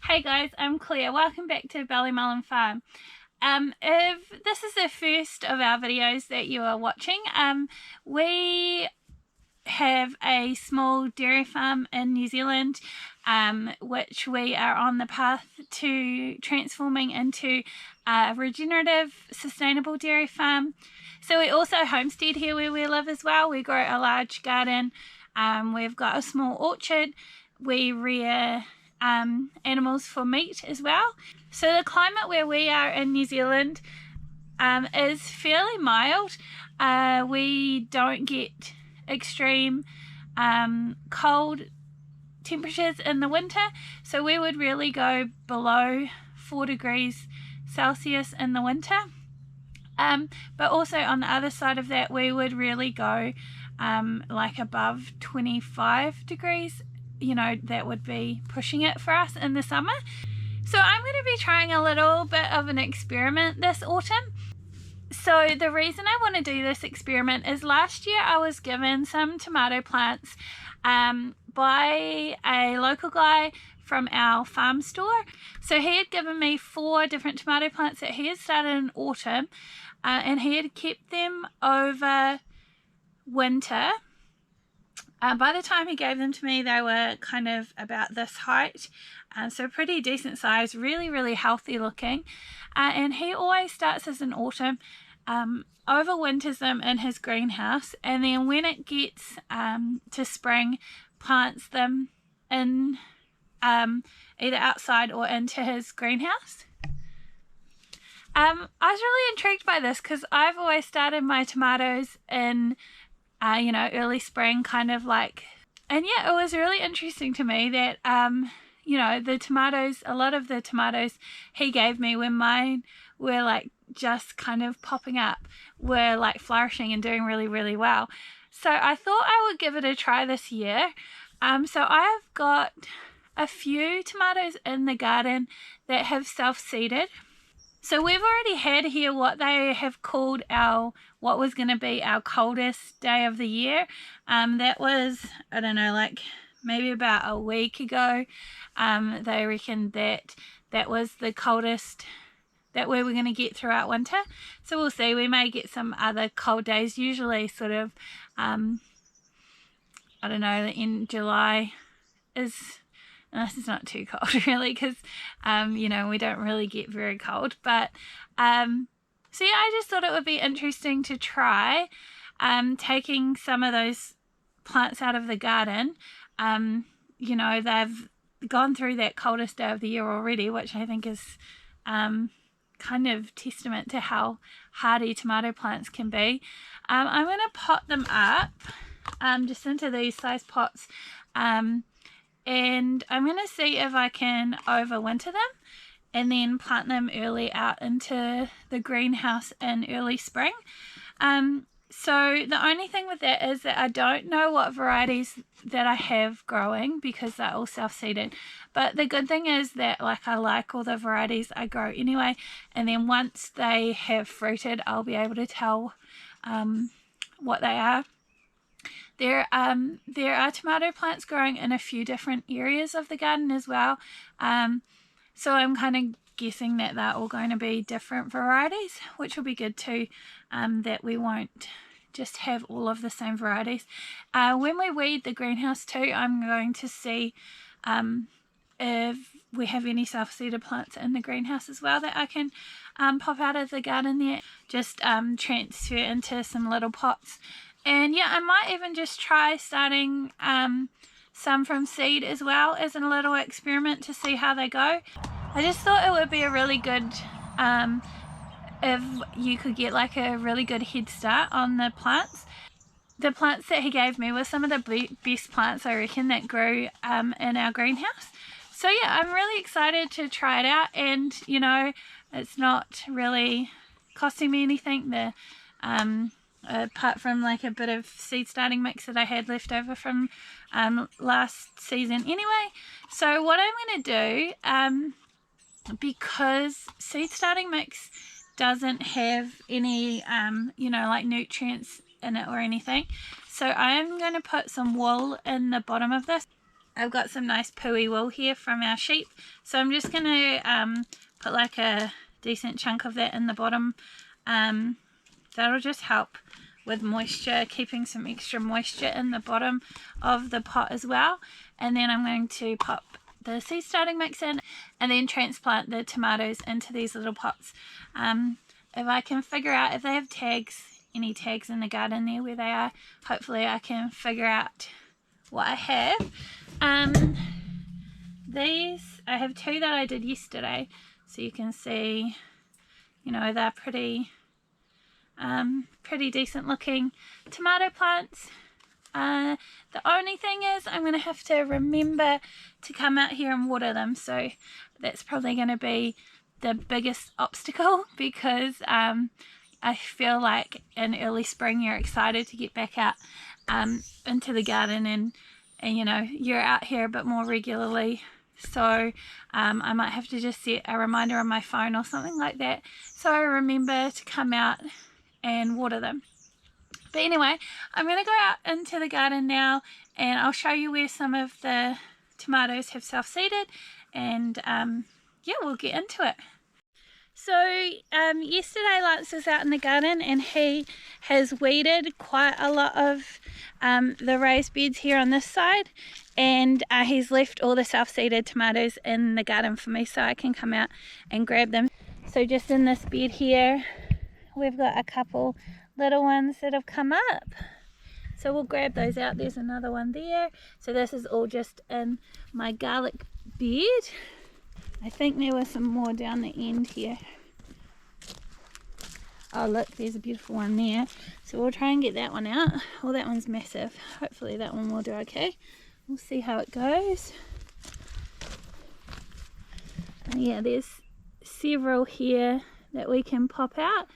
Hey guys, I'm Claire. Welcome back to Mullin Farm. If this is the first of our videos that you are watching, we have a small dairy farm in New Zealand, which we are on the path to transforming into a regenerative, sustainable dairy farm. So we also homestead here where we live as well. We grow a large garden. We've got a small orchard. We rear animals for meat as well. So the climate where we are in New Zealand is fairly mild. We don't get extreme cold temperatures in the winter, so we would really go below 4 degrees Celsius in the winter, but also on the other side of that we would really go like above 25 degrees. You know, that would be pushing it for us in the summer. So I'm going to be trying a little bit of an experiment this autumn. So the reason I want to do this experiment is last year I was given some tomato plants by a local guy from our farm store. So he had given me 4 different tomato plants that he had started in autumn, and he had kept them over winter. By the time he gave them to me, they were kind of about this height, so pretty decent size, really healthy looking, and he always starts this in autumn, overwinters them in his greenhouse, and then when it gets to spring, plants them in either outside or into his greenhouse. I was really intrigued by this because I've always started my tomatoes in early spring, kind of like, and yeah, it was really interesting to me that, the tomatoes, a lot of the tomatoes he gave me when mine were like just kind of popping up, were like flourishing and doing really well. So I thought I would give it a try this year. So I have got a few tomatoes in the garden that have self-seeded. So we've already had here what they have called what was going to be our coldest day of the year. That was, I don't know, like maybe about a week ago. They reckoned that was the coldest that we were going to get throughout winter. So we'll see. We may get some other cold days. Usually sort of, I don't know, in July is... This is not too cold really, because we don't really get very cold, but so yeah, I just thought it would be interesting to try taking some of those plants out of the garden. They've gone through that coldest day of the year already, which I think is kind of testament to how hardy tomato plants can be. I'm going to pot them up just into these size pots, and I'm going to see if I can overwinter them and then plant them early out into the greenhouse in early spring. So the only thing with that is that I don't know what varieties that I have growing because they're all self-seeded. But the good thing is that I like all the varieties I grow anyway, and then once they have fruited I'll be able to tell what they are. There are tomato plants growing in a few different areas of the garden as well. So I'm kind of guessing that they're all going to be different varieties, which will be good too, that we won't just have all of the same varieties. When we weed the greenhouse too, I'm going to see if we have any self-seeded plants in the greenhouse as well that I can pop out of the garden there, just transfer into some little pots. And yeah, I might even just try starting some from seed as well as a little experiment to see how they go. I just thought it would be a really good, if you could get like a really good head start on the plants. The plants that he gave me were some of the best plants I reckon that grew in our greenhouse. So yeah, I'm really excited to try it out, and it's not really costing me anything. Apart from like a bit of seed starting mix that I had left over from last season anyway. So what I'm going to do, because seed starting mix doesn't have any like nutrients in it or anything, so I'm going to put some wool in the bottom of this. I've got some nice pooey wool here from our sheep, so I'm just going to put like a decent chunk of that in the bottom. That'll just help with moisture, keeping some extra moisture in the bottom of the pot as well. And then I'm going to pop the seed starting mix in and then transplant the tomatoes into these little pots. If I can figure out if they have tags, any tags in the garden there where they are, hopefully I can figure out what I have. These, I have two that I did yesterday, so you can see, you know, they're pretty decent looking tomato plants. The only thing is I'm going to have to remember to come out here and water them, so that's probably going to be the biggest obstacle, because I feel like in early spring you're excited to get back out into the garden, and you know, you're out here a bit more regularly, so I might have to just set a reminder on my phone or something like that so I remember to come out and water them. But anyway, I'm going to go out into the garden now and I'll show you where some of the tomatoes have self-seeded, and yeah, we'll get into it. So yesterday Lance was out in the garden and he has weeded quite a lot of the raised beds here on this side, and he's left all the self-seeded tomatoes in the garden for me so I can come out and grab them. So just in this bed here we've got a couple little ones that have come up, so we'll grab those out. There's another one there. So this is all just in my garlic bed. I think there was some more down the end here. Oh look, there's a beautiful one there, so we'll try and get that one out. Oh, that one's massive. Hopefully that one will do okay. We'll see how it goes. And yeah, there's several here that we can pop out.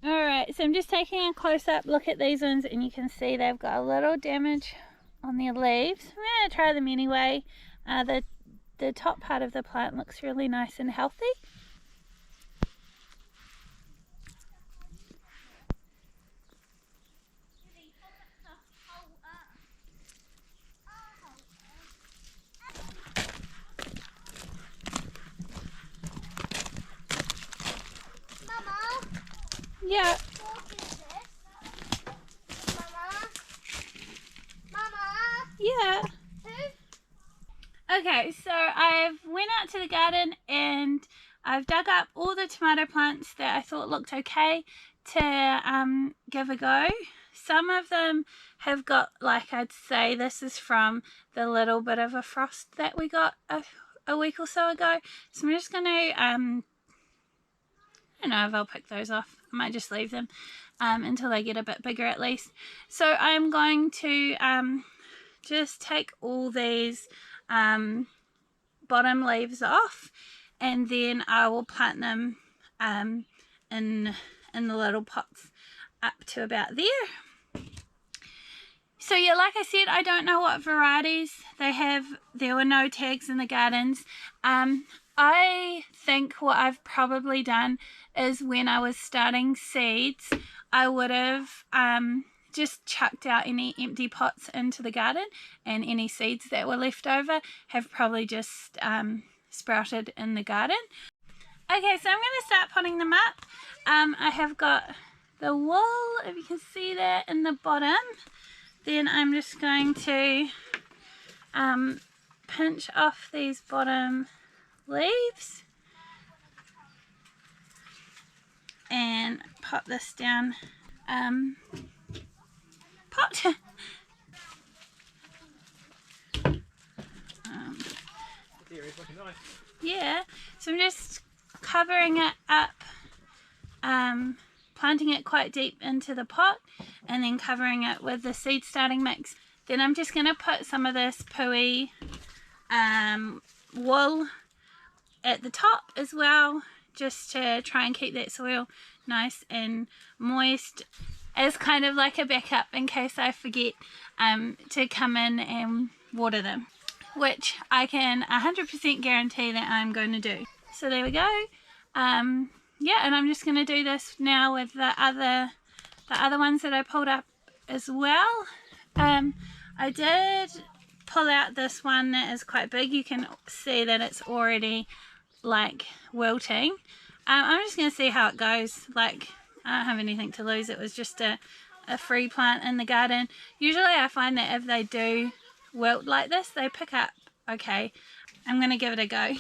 Alright, so I'm just taking a close-up look at these ones, and you can see they've got a little damage on their leaves. I'm going to try them anyway. The top part of the plant looks really nice and healthy. Yeah. Mama? Yeah. Okay, so I've went out to the garden and I've dug up all the tomato plants that I thought looked okay to give a go. Some of them have got, like, I'd say this is from the little bit of a frost that we got a week or so ago. So I'm just going to, I don't know if I'll pick those off. I might just leave them until they get a bit bigger at least. So I'm going to just take all these bottom leaves off, and then I will plant them in the little pots up to about there. So yeah, like I said, I don't know what varieties they have. There were no tags in the gardens. I think what I've probably done is when I was starting seeds, I would have just chucked out any empty pots into the garden, and any seeds that were left over have probably just sprouted in the garden. Okay, so I'm going to start potting them up. I have got the wool, if you can see that, in the bottom. Then I'm just going to pinch off these bottom leaves and pop this down pot. It's looking nice. Yeah, so I'm just covering it up, planting it quite deep into the pot, and then covering it with the seed starting mix. Then I'm just going to put some of this pooey wool at the top as well, just to try and keep that soil nice and moist, as kind of like a backup in case I forget to come in and water them, which I can 100% guarantee that I'm going to do. So there we go. Yeah, and I'm just going to do this now with the other ones that I pulled up as well. I did pull out this one that is quite big. You can see that it's already like wilting. I'm just going to see how it goes. Like, I don't have anything to lose. It was just a free plant in the garden. Usually I find that if they do wilt like this, they pick up okay. I'm going to give it a go.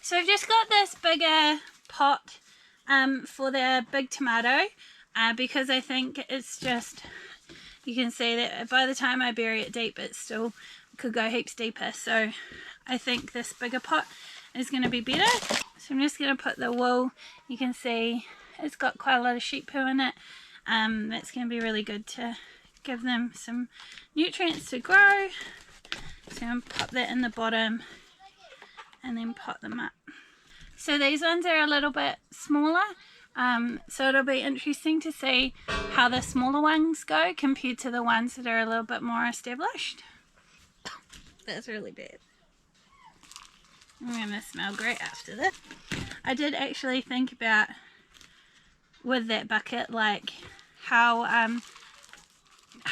So I've just got this bigger pot for the big tomato because I think it's just, you can see that by the time I bury it deep, it still could go heaps deeper. So I think this bigger pot is going to be better. So I'm just going to put the wool. You can see it's got quite a lot of sheep poo in it. That's going to be really good to give them some nutrients to grow. So I'm going to pop that in the bottom and then pot them up. So these ones are a little bit smaller, so it'll be interesting to see how the smaller ones go compared to the ones that are a little bit more established. That's really bad. I'm going to smell great after this. I did actually think about, with that bucket, like how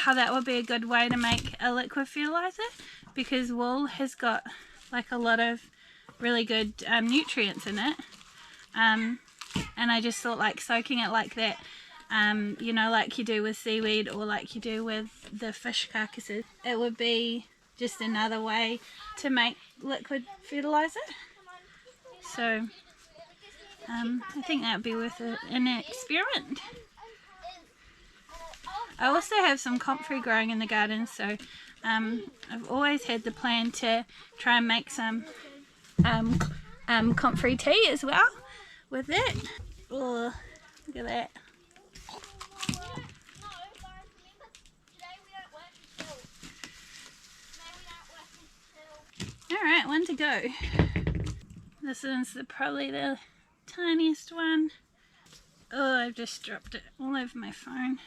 that would be a good way to make a liquid fertilizer, because wool has got like a lot of really good nutrients in it, and I just thought like soaking it like that, you know, like you do with seaweed or like you do with the fish carcasses, it would be just another way to make liquid fertilizer. So I think that would be worth an experiment. I also have some comfrey growing in the garden, so I've always had the plan to try and make some comfrey tea as well with it. Oh, look at that. Alright, one to go. This one's probably the tiniest one. Oh, I've just dropped it all over my phone.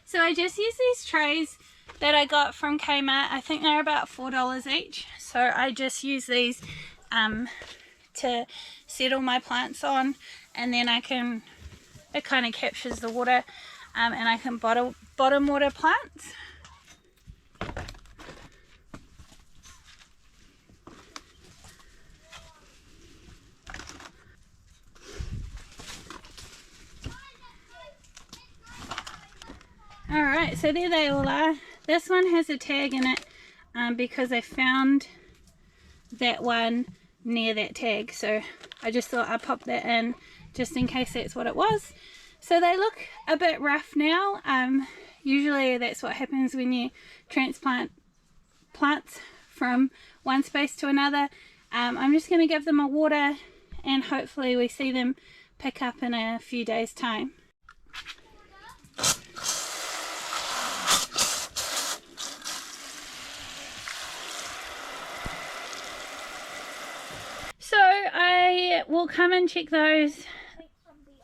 So I just use these trays that I got from Kmart. I think they're about $4 each. So I just use these to settle my plants on, and then I can, it kind of captures the water, and I can bottom water plants. Alright, so there they all are. This one has a tag in it because I found that one near that tag, so I just thought I'd pop that in just in case that's what it was. So they look a bit rough now. Usually that's what happens when you transplant plants from one space to another. I'm just going to give them a water and hopefully we see them pick up in a few days' time. So I will come and check those,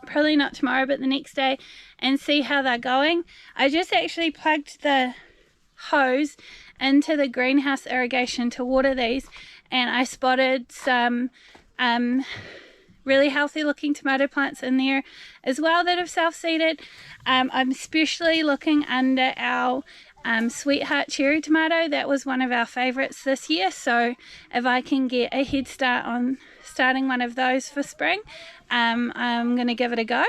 probably not tomorrow but the next day, and see how they're going. I just actually plugged the hose into the greenhouse irrigation to water these, and I spotted some really healthy looking tomato plants in there as well that have self-seeded. I'm especially looking under our Sweetheart cherry tomato. That was one of our favorites this year, so if I can get a head start on starting one of those for spring, I'm gonna give it a go.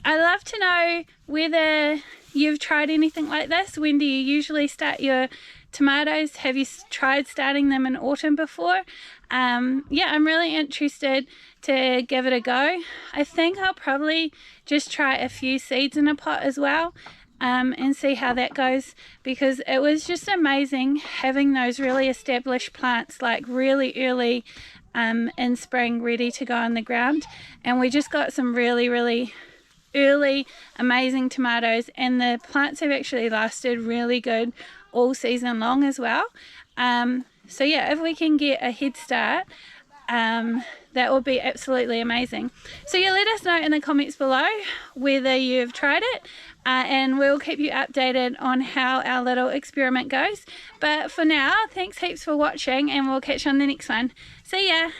I'd love to know whether you've tried anything like this. When do you usually start your tomatoes? Have you tried starting them in autumn before? Yeah, I'm really interested to give it a go. I think I'll probably just try a few seeds in a pot as well, and see how that goes, because it was just amazing having those really established plants like really early in spring ready to go on the ground. And we just got some really early amazing tomatoes, and the plants have actually lasted really good all season long as well. So yeah, if we can get a head start, that would be absolutely amazing. So yeah, let us know in the comments below whether you've tried it, and we'll keep you updated on how our little experiment goes. But for now, thanks heaps for watching, and we'll catch you on the next one. See ya!